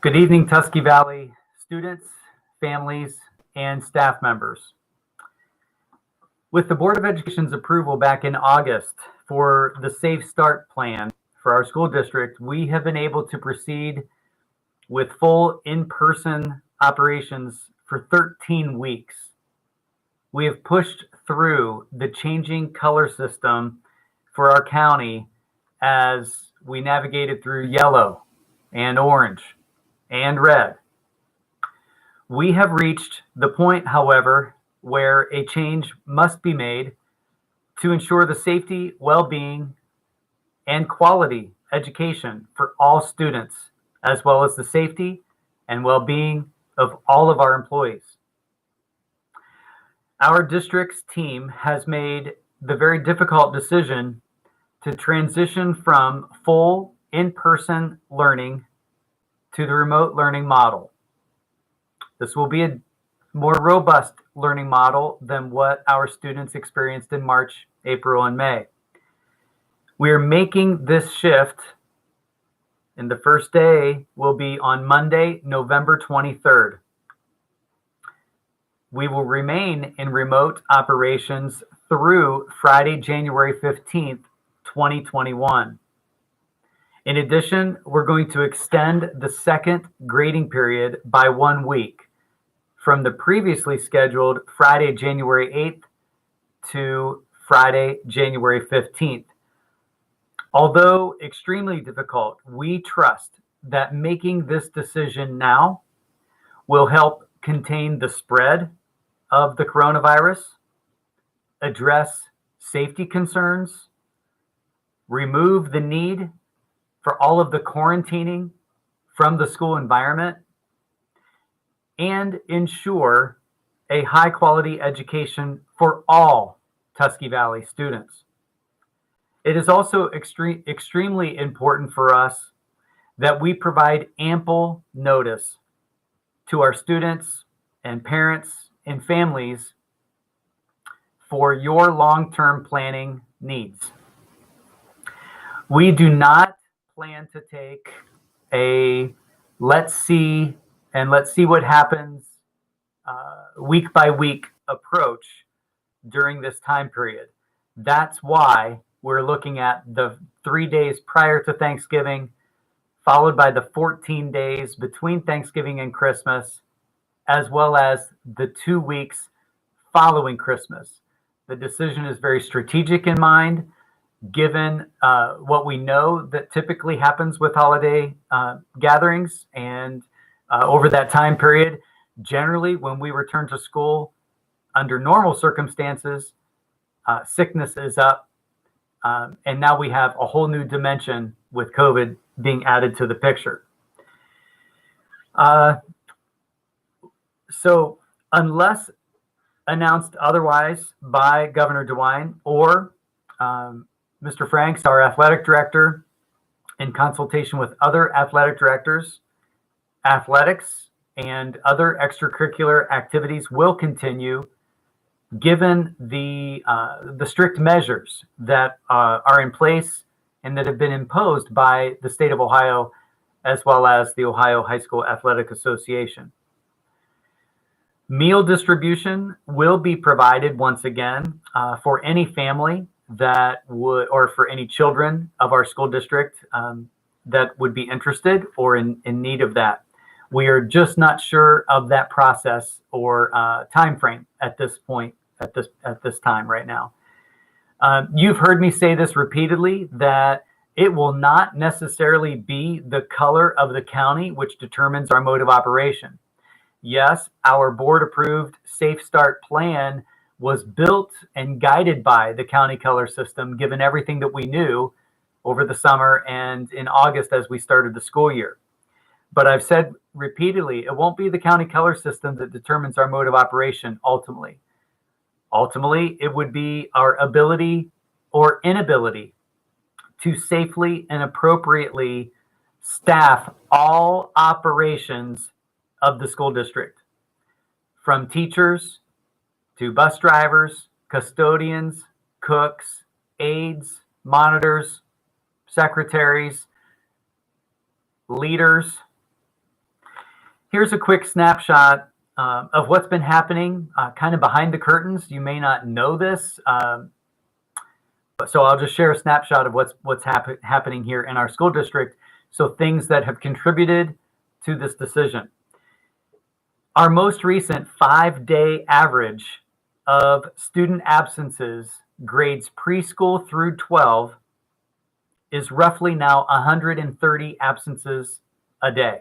Good evening, Tusky Valley students, families, and staff members. With the Board of Education's approval back in August for the Safe Start plan for our school district, we have been able to proceed with full in-person operations for 13 weeks. We have pushed through the changing color system for our county as we navigated through yellow and orange and red. We have reached the point, however, where a change must be made to ensure the safety, well-being, and quality education for all students, as well as the safety and well-being of all of our employees. Our district's team has made the very difficult decision to transition from full in-person learning to the remote learning model. This will be a more robust learning model than what our students experienced in March, April, and May. We are making this shift, and the first day will be on Monday, November 23rd. We will remain in remote operations through Friday, January 15th, 2021. In addition, we're going to extend the second grading period by 1 week from the previously scheduled Friday, January 8th to Friday, January 15th. Although extremely difficult, we trust that making this decision now will help contain the spread of the coronavirus, address safety concerns, remove the need for all of the quarantining from the school environment, and ensure a high quality education for all Tusky Valley students. It is also extremely important for us that we provide ample notice to our students and parents and families for your long-term planning needs. We do not plan to take a let's see what happens week by week approach during this time period. That's why we're looking at the 3 days prior to Thanksgiving, followed by the 14 days between Thanksgiving and Christmas, as well as the 2 weeks following Christmas. The decision is very strategic in mind, given what we know that typically happens with holiday gatherings. And over that time period, generally when we return to school under normal circumstances, sickness is up. And now we have a whole new dimension with COVID being added to the picture. So unless announced otherwise by Governor DeWine or Mr. Franks, our athletic director, in consultation with other athletic directors, athletics and other extracurricular activities will continue given the strict measures that are in place and that have been imposed by the state of Ohio, as well as the Ohio High School Athletic Association. Meal distribution will be provided once again for any family that would, or for any children of our school district that would be interested or in need of that. We are just not sure of that process or time frame at this point, at this time right now. You've heard me say this repeatedly, that it will not necessarily be the color of the county which determines our mode of operation. Yes, our board-approved Safe Start plan was built and guided by the county color system, given everything that we knew over the summer and in August as we started the school year. But I've said repeatedly, it won't be the county color system that determines our mode of operation ultimately. Ultimately, it would be our ability or inability to safely and appropriately staff all operations of the school district, from teachers to bus drivers, custodians, cooks, aides, monitors, secretaries, leaders, Here's a quick snapshot of what's been happening kind of behind the curtains. You may not know this, so I'll just share a snapshot of what's happening here in our school district. So things that have contributed to this decision. Our most recent 5-day average of student absences, grades preschool through 12, is roughly now 130 absences a day.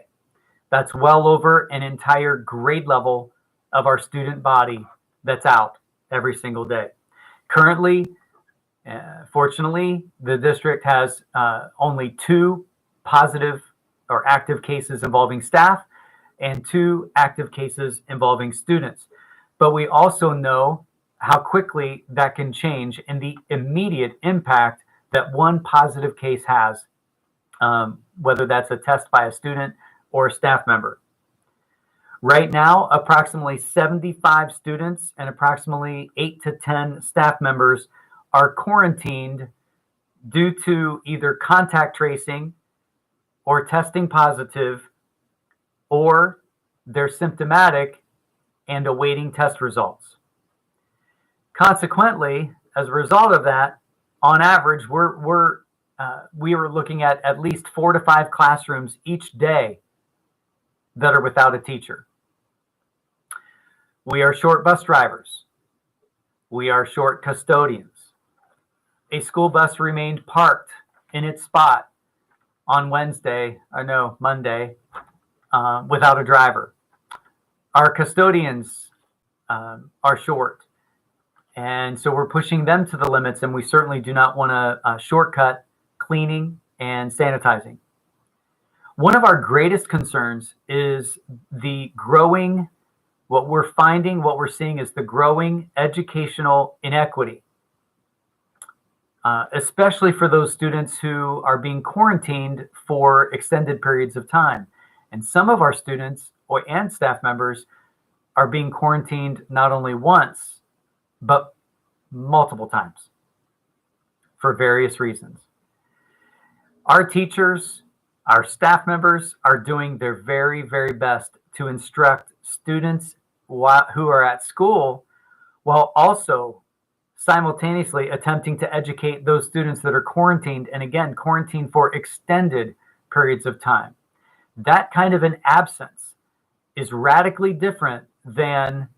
That's well over an entire grade level of our student body that's out every single day. Currently, fortunately, the district has only 2 positive or active cases involving staff and 2 active cases involving students. But we also know how quickly that can change and the immediate impact that one positive case has, whether that's a test by a student or a staff member. Right now, approximately 75 students and approximately 8 to 10 staff members are quarantined due to either contact tracing or testing positive, or they're symptomatic and awaiting test results. Consequently, as a result of that, on average, we are looking at least 4 to 5 classrooms each day that are without a teacher. We are short bus drivers. We are short custodians. A school bus remained parked in its spot on Monday, without a driver. Our custodians are short. And so we're pushing them to the limits, and we certainly do not want to shortcut cleaning and sanitizing. One of our greatest concerns is what we're seeing is the growing educational inequity, especially for those students who are being quarantined for extended periods of time. And some of our students and staff members are being quarantined not only once, but multiple times for various reasons. Our teachers, our staff members are doing their very, very best to instruct students who are at school, while also simultaneously attempting to educate those students that are quarantined, and again, quarantined for extended periods of time. That kind of an absence is radically different than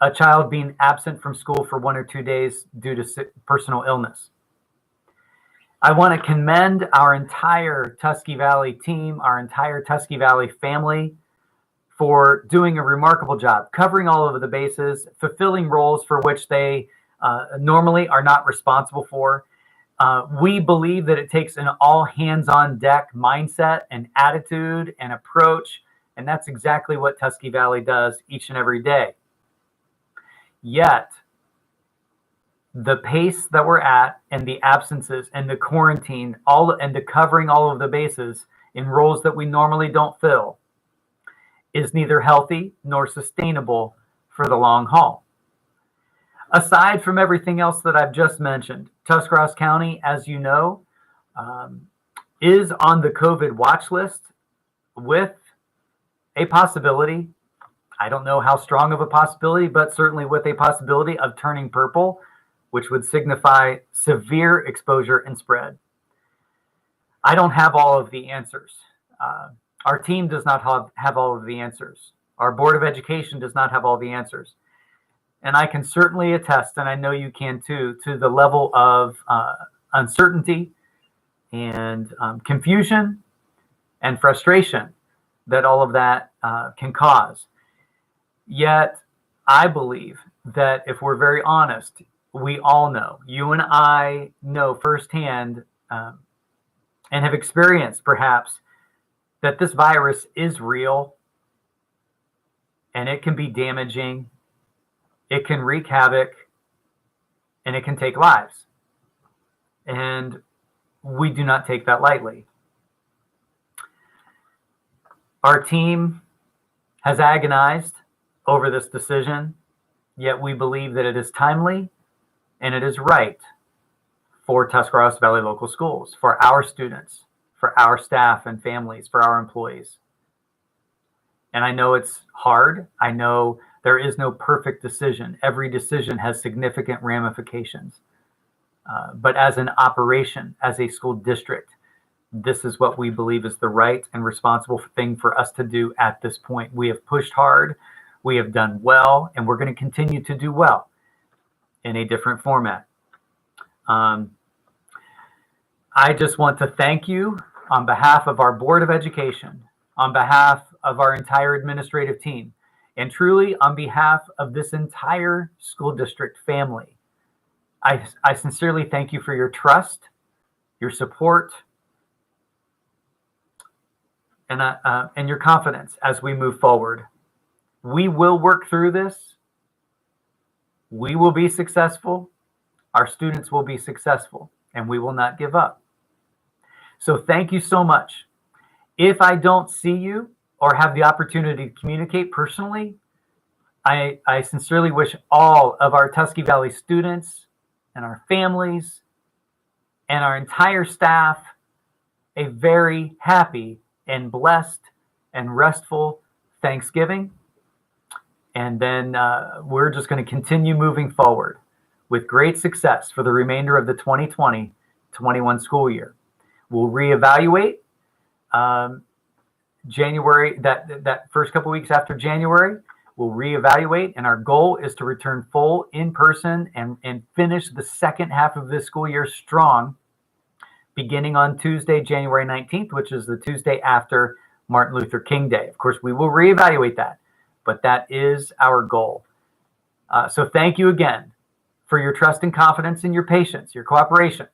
a child being absent from school for 1 or 2 days due to personal illness. I want to commend our entire Tusky Valley team, our entire Tusky Valley family, for doing a remarkable job, covering all of the bases, fulfilling roles for which they normally are not responsible for. We believe that it takes an all hands on deck mindset and attitude and approach, and that's exactly what Tusky Valley does each and every day. Yet, the pace that we're at and the absences and the quarantine, and the covering all of the bases in roles that we normally don't fill, is neither healthy nor sustainable for the long haul. Aside from everything else that I've just mentioned, Tuscarawas County, as you know, is on the COVID watch list with a possibility, I don't know how strong of a possibility, but certainly with a possibility of turning purple, which would signify severe exposure and spread. I don't have all of the answers. Our team does not have all of the answers. Our Board of Education does not have all the answers. And I can certainly attest, and I know you can too, to the level of uncertainty and confusion and frustration that all of that can cause. Yet, I believe that if we're very honest, we all know, you and I know firsthand and have experienced perhaps that this virus is real and it can be damaging, it can wreak havoc, and it can take lives. And we do not take that lightly. Our team has agonized over this decision, yet we believe that it is timely and it is right for Tuscarawas Valley Local Schools, for our students, for our staff and families, for our employees. And I know it's hard. I know there is no perfect decision. Every decision has significant ramifications. But as an operation, as a school district, this is what we believe is the right and responsible thing for us to do at this point. We have pushed hard, we have done well, and we're going to continue to do well in a different format. I just want to thank you on behalf of our Board of Education, on behalf of our entire administrative team, and truly on behalf of this entire school district family. I sincerely thank you for your trust, your support, and your confidence as we move forward. We will work through this. We will be successful. Our students will be successful, and we will not give up. So thank you so much. If I don't see you or have the opportunity to communicate personally, I sincerely wish all of our Tusky Valley students and our families and our entire staff a very happy and blessed and restful Thanksgiving. And then we're just going to continue moving forward with great success for the remainder of the 2020-21 school year. We'll reevaluate January, that first couple weeks after January. We'll reevaluate, and our goal is to return full in person and finish the second half of this school year strong, beginning on Tuesday, January 19th, which is the Tuesday after Martin Luther King Day. Of course, we will reevaluate that, but that is our goal. So thank you again for your trust and confidence and your patience, your cooperation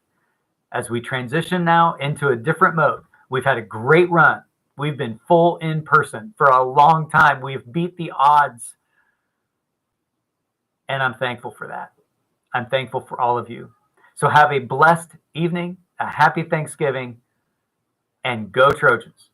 as we transition now into a different mode. We've had a great run. We've been full in person for a long time. We've beat the odds. And I'm thankful for that. I'm thankful for all of you. So have a blessed evening, a happy Thanksgiving, and go Trojans.